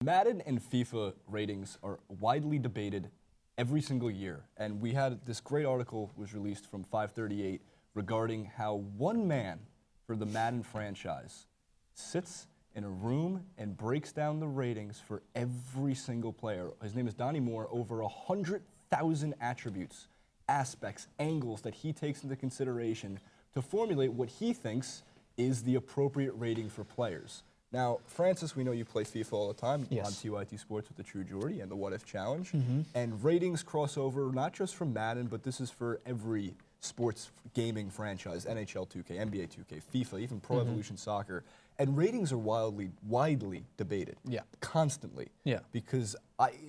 Madden and FIFA ratings are widely debated every single year, and we had this great article was released from 538 regarding how one man for the Madden franchise sits in a room and breaks down the ratings for every single player. His name is Donnie Moore. Over 100,000 attributes, aspects, angles that he takes into consideration to formulate what he thinks is the appropriate rating for players. Now, Francis, we know you play FIFA all the time on TYT Sports with the True Jordy and the What If Challenge. And ratings cross over not just from Madden, but this is for every sports gaming franchise, NHL 2K, NBA 2K, FIFA, even Pro Evolution Soccer. And ratings are widely debated. Constantly. Because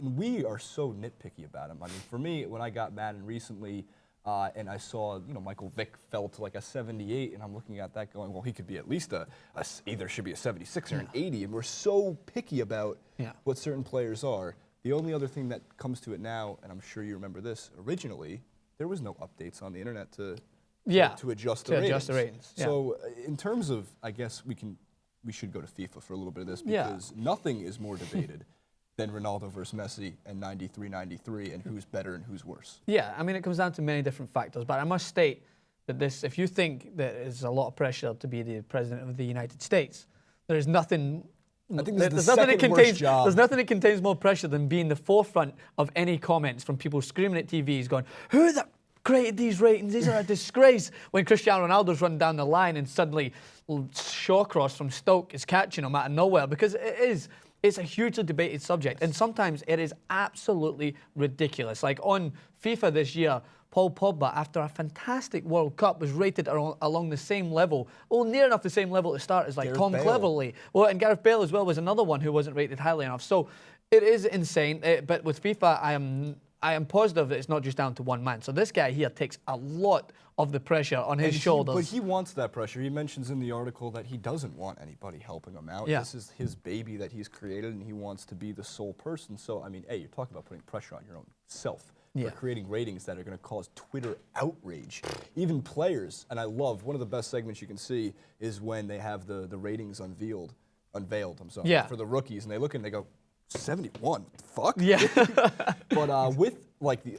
we are so nitpicky about them. I mean, for me, when I got Madden recently, and I saw, Michael Vick fell to like a 78, and I'm looking at that going, well, he could be at least either should be a 76 or an 80, and we're so picky about what certain players are. The only other thing that comes to it now, and I'm sure you remember this, originally, there was no updates on the internet to adjust the ratings. So in terms of, I guess we should go to FIFA for a little bit of this, because nothing is more debated than Ronaldo versus Messi and 93-93 and who's better and who's worse. Yeah, I mean, it comes down to many different factors, but I must state that if you think that it's a lot of pressure to be the president of the United States, there is nothing. I think there's nothing worst job. There's nothing that contains more pressure than being the forefront of any comments from people screaming at TVs going, who the created these ratings? These are a disgrace. When Cristiano Ronaldo's running down the line and suddenly Shawcross from Stoke is catching him out of nowhere, because it's a hugely debated subject, and sometimes it is absolutely ridiculous. Like on FIFA this year, Paul Pogba, after a fantastic World Cup, was rated along the same level, near enough the same level to start as like Tom Cleverley. Well, and Gareth Bale as well was another one who wasn't rated highly enough. So it is insane. But with FIFA, I am positive that it's not just down to one man. So this guy here takes a lot of the pressure on his shoulders. But he wants that pressure. He mentions in the article that he doesn't want anybody helping him out. This is his baby that he's created, and he wants to be the sole person. So, I mean, hey, you're talking about putting pressure on your own self for creating ratings that are going to cause Twitter outrage. Even players, and I love, one of the best segments you can see is when they have the ratings unveiled, for the rookies, and they look and they go, 71, fuck? But with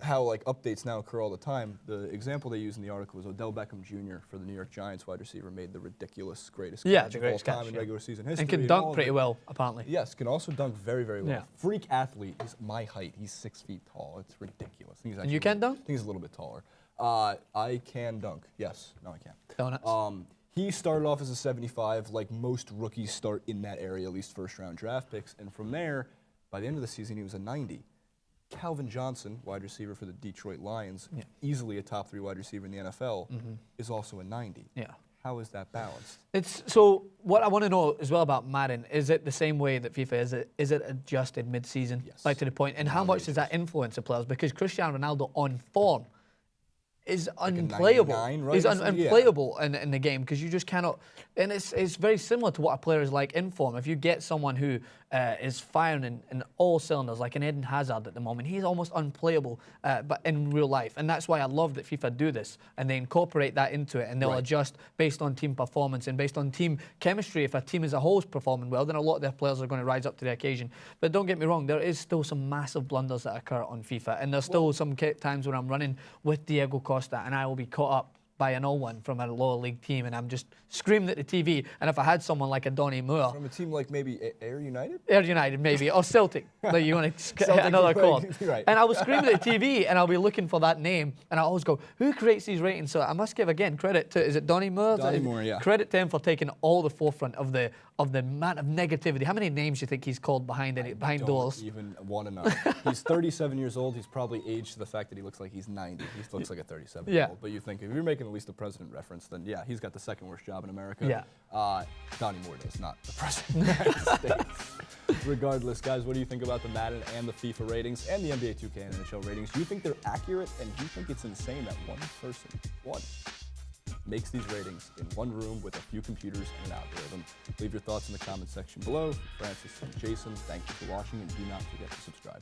how updates now occur all the time, the example they use in the article is Odell Beckham Jr. for the New York Giants wide receiver made the ridiculous greatest catch of all time in regular season history. And can dunk pretty well, apparently. Yes, can also dunk very, very well. Freak athlete. He's my height. He's 6 feet tall. It's ridiculous. And you can dunk? I think he's a little bit taller. I can dunk. Yes. No, I can't. Donuts. He started off as a 75, like most rookies start in that area, at least first-round draft picks. And from there, by the end of the season, he was a 90. Calvin Johnson, wide receiver for the Detroit Lions, easily a top 3 wide receiver in the NFL, is also a 90. How is that balanced? So what I want to know as well about Madden, is it the same way that FIFA is? Is it adjusted mid-season, like to the point? And how much does that influence the players? Because Cristiano Ronaldo on form is unplayable. Right? He's unplayable in the game, because you just cannot. And it's very similar to what a player is like in form. If you get someone who is firing in all cylinders, like an Eden Hazard at the moment, he's almost unplayable, but in real life. And that's why I love that FIFA do this, and they incorporate that into it, and they'll adjust based on team performance and based on team chemistry. If a team as a whole is performing well, then a lot of their players are going to rise up to the occasion. But don't get me wrong, there is still some massive blunders that occur on FIFA, and there's still some times when I'm running with Diego Costa, and I will be caught up by an 0-1 from a lower league team, and I'm just screaming at the TV. And if I had someone like a Donnie Moore, from a team like maybe Ayr United? Ayr United, maybe, or Celtic, like you want to hit another chord. And I was screaming at the TV, and I'll be looking for that name, and I always go, who creates these ratings? So I must give, again, credit to, is it Donnie Moore? Donnie Moore, Credit to him for taking all the forefront of the amount of negativity. How many names do you think he's called behind doors? I don't even want to know. He's 37 years old. He's probably aged to the fact that he looks like he's 90. He looks like a 37-year-old. But you think, if you're making at least a president reference, then he's got the second worst job in America. Donnie Moore does, not the president of the United States. Regardless, guys, what do you think about the Madden and the FIFA ratings and the NBA 2K and NHL ratings? Do you think they're accurate, and do you think it's insane that one person, makes these ratings in one room with a few computers and an algorithm? Leave your thoughts in the comment section below. Francis and Jason, thank you for watching, and do not forget to subscribe.